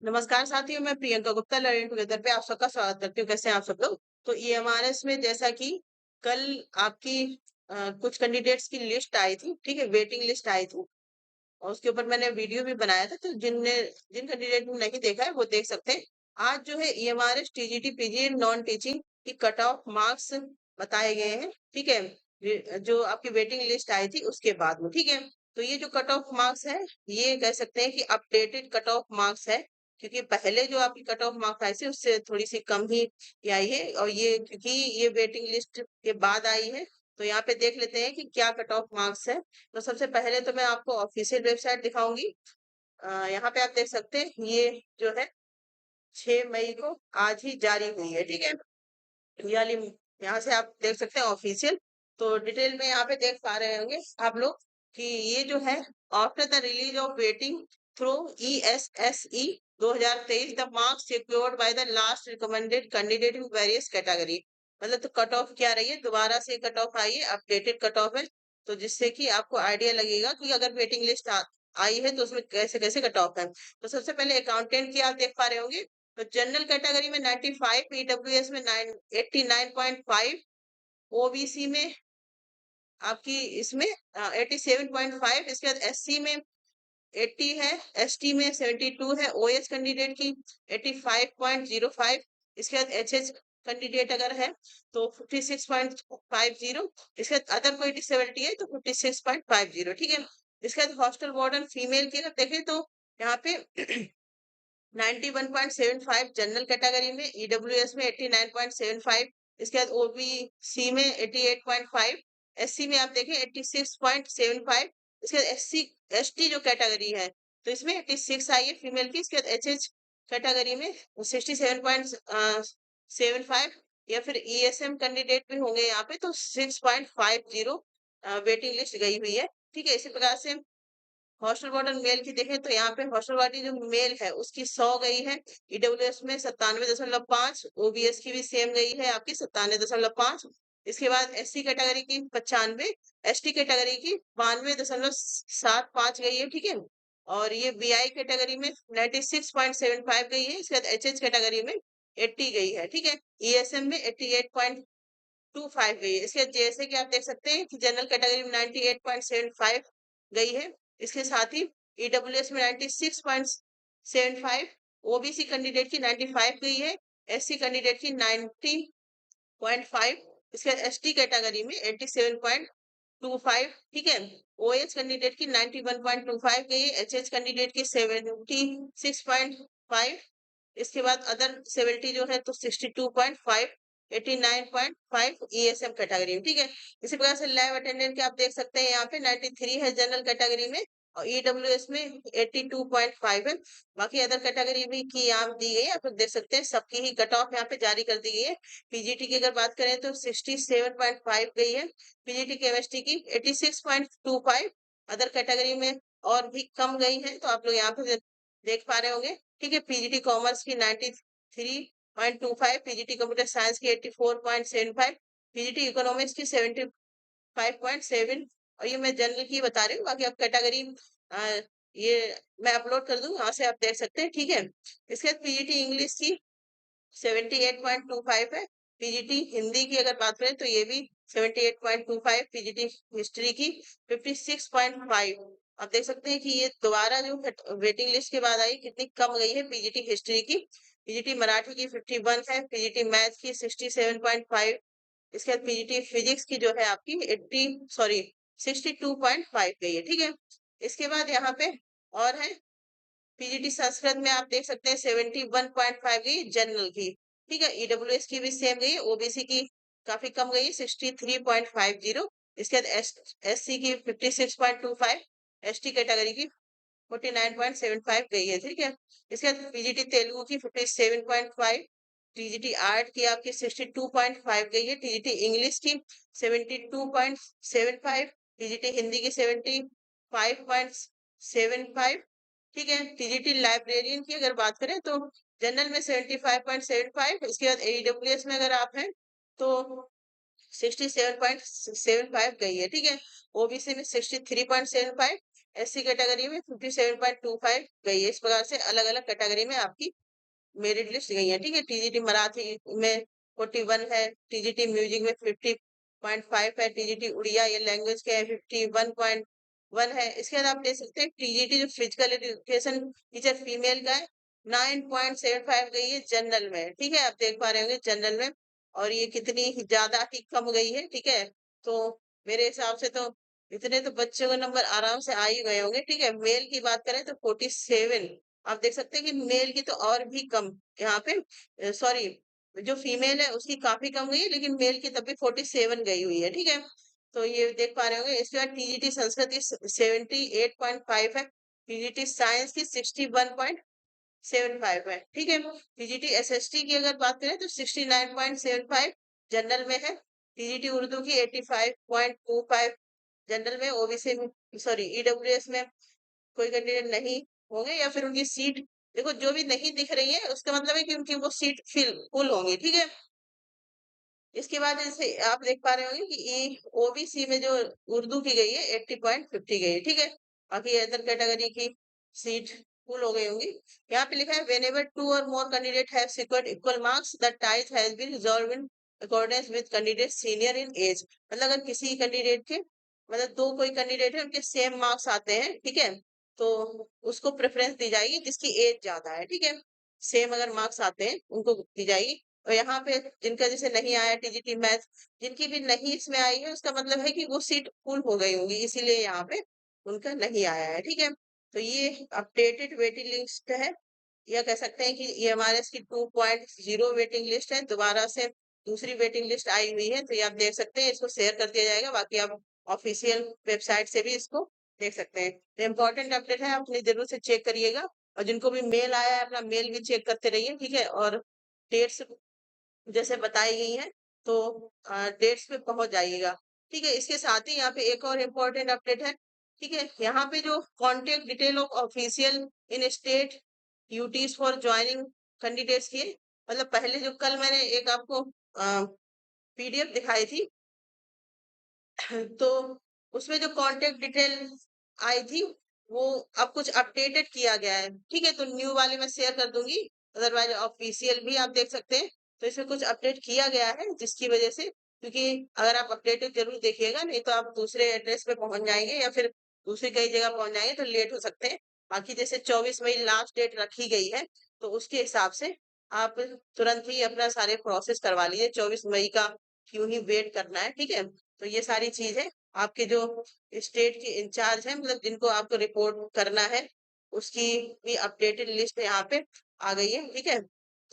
नमस्कार साथियों, मैं प्रियंका गुप्ता लर्निंग टुगेदर पे आप सबका स्वागत करती हूँ। कैसे हैं आप सब लोग? तो ईएमआरएस में जैसा कि कल आपकी कुछ कैंडिडेट्स की लिस्ट आई थी, ठीक है? वेटिंग लिस्ट आई थी और उसके ऊपर मैंने वीडियो भी बनाया था। तो जिन कैंडिडेट ने नहीं देखा है वो देख सकते हैं। आज जो है EMRS, TGT, PG non teaching की कट ऑफ मार्क्स बताए गए हैं, ठीक है? जो आपकी वेटिंग लिस्ट आई थी उसके बाद में, ठीक है? तो ये जो कट ऑफ मार्क्स है, ये कह सकते हैं कि अपडेटेड कट ऑफ मार्क्स है, क्योंकि पहले जो आपकी कट ऑफ मार्क्स आई थी उससे थोड़ी सी कम ही ये आई है। और ये क्योंकि ये वेटिंग लिस्ट के बाद आई है, तो यहाँ पे देख लेते हैं कि क्या कट ऑफ मार्क्स है। तो सबसे पहले तो मैं आपको ऑफिशियल वेबसाइट दिखाऊंगी। यहाँ पे आप देख सकते हैं, ये जो है 6 मई को आज ही जारी हुई है, ठीक है? ये वाली यहाँ से आप देख सकते हैं ऑफिशियल। तो डिटेल में यहाँ पे देख पा रहे होंगे आप लोग कि ये जो है, after the release of waiting through ESSE 2023 the marks secured by the last recommended candidate in various category. मतलब तो कट ऑफ क्या रही है, दोबारा से कट ऑफ आई है, अपडेटेड कट ऑफ है। तो जिससे कि आपको आइडिया लगेगा कि अगर वेटिंग लिस्ट आई है तो उसमें कैसे कैसे कट ऑफ है। तो सबसे पहले अकाउंटेंट की आप देख पा रहे होंगे। तो जनरल कैटेगरी में 95, ईडब्ल्यूएस में 89.5, ओबीसी में आपकी इसमें 87.5, इसके बाद एससी में 80 है, एसटी में 72 है, ओएस कैंडिडेट की 85.05, इसके बाद एचएच कैंडिडेट अगर है तो 56.50, इसके बाद अदर कोई डिसेबिलिटी है तो 56.50, ठीक है? इसके बाद हॉस्टल वार्डन फीमेल की अगर देखें तो यहाँ पे 91.75 जनरल कैटेगरी में, ईडब्ल्यूएस में 89.75, इसके बाद ओबीसी में 88.5, एससी में आप देखें 86.75, इसके बाद एससी एसटी जो कैटेगरी है तो इसमें 86 आई है फीमेल की। इसके बाद एचएच कैटेगरी में 67.75, या फिर ईएसएम कैंडिडेट भी होंगे यहाँ पे तो 6.50 वेटिंग लिस्ट गई हुई है, ठीक है? इसी प्रकार से हॉस्टल वार्डन मेल की देखें तो यहाँ पे हॉस्टल वार्डन जो मेल है उसकी 100 गई है, ईडब्ल्यूएस में 97.5, ओबीएस की भी सेम गई है आपकी 97.5। इसके बाद एससी कैटेगरी की 95, एसटी कैटेगरी की 92.75 गई है, ठीक है? और ये बीआई कैटेगरी में 96.75 गई है। इसके बाद एचएच कैटेगरी में 80 गई है, ठीक है? ईएसएम में 88.25 गई है। इसके जैसे कि आप देख सकते हैं कि जनरल कैटेगरी में 98.75 गई है। इसके साथ ही ईडब्ल्यूएस में 96.75, ओबीसी कैंडिडेट की 95 गई है, एससी कैंडिडेट की 90.5, इसके बाद एसटी कैटेगरी में 87.25, ठीक है? ओएच कैंडिडेट की 91.25 गई है, एचएच कैंडिडेट की 76.5, इसके बाद अदर 70 जो है तो 62.5, 89.5 ईएसएम कैटेगरी में, ठीक है? इसी प्रकार से लैब अटेंडेंट के आप देख सकते हैं यहाँ पे 93 है जनरल कैटेगरी में, और ईडब्ल्यूएस में 82.5 है। बाकी अदर कैटेगरी भी की यहाँ दी गई है, आप लोग देख सकते हैं सबकी ही कट ऑफ यहाँ पे जारी कर दी गई है। पीजीटी की अगर बात करें तो 67.5 गई है, पीजीटी केमिस्ट्री की 86.25, अदर कैटेगरी में और भी कम गई है तो आप लोग यहाँ पे देख पा रहे होंगे, ठीक है? पीजीटी कॉमर्स की 93.25, पीजीटी कंप्यूटर साइंस की 84.75, पीजीटी इकोनॉमिक्स की 75.7। और ये मैं जनरल की बता रही हूँ, बाकी आप कैटेगरी ये मैं अपलोड कर दूं, यहाँ से आप देख सकते हैं, ठीक है? इसके बाद पीजीटी इंग्लिश की 78.25 है, पीजीटी हिंदी की अगर बात करें तो ये भी 78.25, पीजीटी हिस्ट्री की 56.5। आप देख सकते हैं कि ये दोबारा जो वेटिंग लिस्ट के बाद आई कितनी कम गई है पीजीटी हिस्ट्री की। पीजीटी मराठी की 51 है, पीजीटी मैथ की 67.5, इसके बाद पीजीटी फिजिक्स की जो है आपकी 62.5 गई है, ठीक है? इसके बाद यहाँ पे और है पीजीटी संस्कृत में आप देख सकते हैं 71.5 गई जनरल की, ठीक है? ईडब्ल्यूएस की भी सेम गई है, ओबीसी की काफी कम गई है 63.50, इसके बाद एससी की 56.25, एसटी कैटेगरी की 49.75 गई है, ठीक है? इसके बाद पीजीटी तेलुगु की 57.5, टीजीटी आर्ट की आपकी 62.5 गई है, टीजीटी इंग्लिश की 72.75, टीजीटी हिंदी की 75.75, ठीक है? टीजीटी लाइब्रेरियन की अगर बात करें तो जनरल में 75.75, इसके बाद एडब्ल्यूएस में अगर आप हैं तो 67.75 गई है, ठीक है? ओबीसी में 63.75, एससी कैटेगरी में 57.25 गई है। इस प्रकार से अलग-अलग कैटेगरी में आपकी मेरिट लिस्ट गई है, ठीक है। टीजीटी मराठी में 41 है, टीजीटी म्यूजिक में 50.5 है, टीजीटी उड़िया ये लैंग्वेज के है 51.1 है। इसके बाद आप देख सकते हैं टीजीटी जो फिजिकल एजुकेशन टीचर फीमेल का है 9.75 गई है जनरल में, ठीक है। आप देख पा रहे होंगे जनरल में, और ये कितनी ही ज्यादा ही कम गई है, ठीक है। तो मेरे हिसाब से तो इतने तो बच्चों के नंबर आराम से आ ही गए होंगे, ठीक है। मेल की बात करें तो 47, आप देख सकते हैं कि मेल की तो और भी कम यहाँ पे, सॉरी, जो फीमेल है उसकी काफी कम गई है, लेकिन मेल की तब भी 47 गई हुई है, ठीक है। तो ये देख पा रहे होंगे। इसके बाद टीजीटी संस्कृत की 78.5 है, टीजीटी साइंस की 61.75 है, ठीक है। टीजीटी एसएसटी की अगर बात करें तो 69.75 जनरल में है, टीजीटी उर्दू की 85.25 जनरल में, ओबीसी में, सॉरी ईडब्ल्यूएस में कोई कैंडिडेट नहीं होंगे, या फिर उनकी सीट देखो जो भी नहीं दिख रही है उसका मतलब है कि उनकी वो सीट फुल होंगी, ठीक है। इसके बाद जैसे आप देख पा रहे होंगे कि ओबीसी में जो उर्दू की गई है 80.50 गई है, ठीक है। बाकी अदर कैटेगरी की सीट फुल हो गई होंगी। यहाँ पे लिखा है whenever two or more candidate have secured equal marks the tie has been resolved in accordance with candidate senior in age। मतलब अगर किसी कैंडिडेट के मतलब दो कोई कैंडिडेट है उनके सेम मार्क्स आते हैं, ठीक है, तो उसको प्रेफरेंस दी जाएगी जिसकी एज ज्यादा है, ठीक है। सेम अगर मार्क्स आते हैं उनको दी जाएगी। और यहाँ पे जिनका जैसे नहीं आया टीजीटी मैथ, जिनकी भी नहीं इसमें आई है उसका मतलब है कि वो सीट फुल हो गई होगी, इसीलिए यहाँ पे उनका नहीं आया है, ठीक है। तो ये अपडेटेड वेटिंग लिस्ट है, या कह सकते हैं कि ईएमआरएस की 2.0 वेटिंग लिस्ट है, दोबारा से दूसरी वेटिंग लिस्ट आई हुई है। तो ये आप देख सकते हैं, इसको शेयर कर दिया जाएगा, बाकी आप ऑफिशियल वेबसाइट से भी इसको देख सकते हैं। तो इम्पोर्टेंट अपडेट है, अपनी जरूर से चेक करिएगा, और जिनको भी मेल आया है अपना मेल भी चेक करते रहिए, ठीक है। और डेट्स जैसे बताई गई है तो डेट्स पे पहुंच जाइएगा, ठीक है। इसके साथ ही यहाँ पे एक और इम्पोर्टेंट अपडेट है, ठीक है। यहाँ पे जो contact detail of official in state UTs for joining candidates की है। मतलब पहले जो कल मैंने एक आपको पीडीएफ दिखाई थी तो उसमें जो कांटेक्ट डिटेल आई थी वो अब कुछ अपडेटेड किया गया है, ठीक है। तो न्यू वाले मैं शेयर कर दूंगी, अदरवाइज ऑफिशियल भी आप देख सकते हैं। तो इसमें कुछ अपडेट किया गया है जिसकी वजह से, क्योंकि अगर आप अपडेटेड जरूर देखिएगा, नहीं तो आप दूसरे एड्रेस पे पहुंच जाएंगे या फिर दूसरी कई जगह पहुंच जाएंगे तो लेट हो सकते हैं। बाकी जैसे 24 मई लास्ट डेट रखी गई है, तो उसके हिसाब से आप तुरंत ही अपना सारे प्रोसेस करवा लीजिए। 24 मई का क्यों ही वेट करना है, ठीक है। तो ये सारी चीजें आपके जो स्टेट के इंचार्ज हैं, मतलब जिनको आपको रिपोर्ट करना है, उसकी भी अपडेटेड लिस्ट यहाँ पे आ गई है, ठीक है।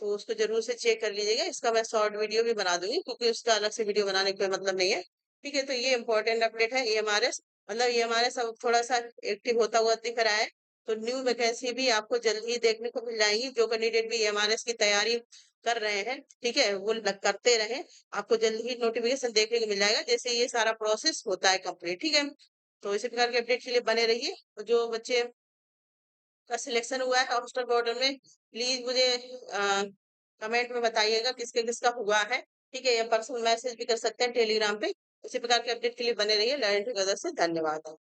तो उसको जरूर से चेक कर लीजिएगा। इसका मैं शॉर्ट वीडियो भी बना दूंगी, क्योंकि उसका अलग से वीडियो बनाने का कोई मतलब नहीं है, ठीक है। तो ये इंपॉर्टेंट अपडेट है ईएमआरएस, मतलब ईएमआरएस अब थोड़ा सा एक्टिव होता हुआ दिख रहा है। तो न्यू वैकेंसी भी आपको जल्द ही देखने को मिल जाएंगी। जो कैंडिडेट भी ईएमआरएस की तैयारी कर रहे हैं, ठीक है, वो करते रहे, आपको जल्द ही नोटिफिकेशन देखने को मिल जाएगा जैसे ये सारा प्रोसेस होता है कंप्लीट, ठीक है। तो इसी प्रकार के अपडेट के लिए बने रहिए। और जो बच्चे का सिलेक्शन हुआ है हॉस्टल बॉर्डर में, प्लीज मुझे कमेंट में बताइएगा किसके किसका हुआ है, ठीक है। या पर्सनल मैसेज भी कर सकते हैं टेलीग्राम पे। इसी प्रकार के अपडेट के लिए बने रहिए लर्निंग टुगेदर से। धन्यवाद।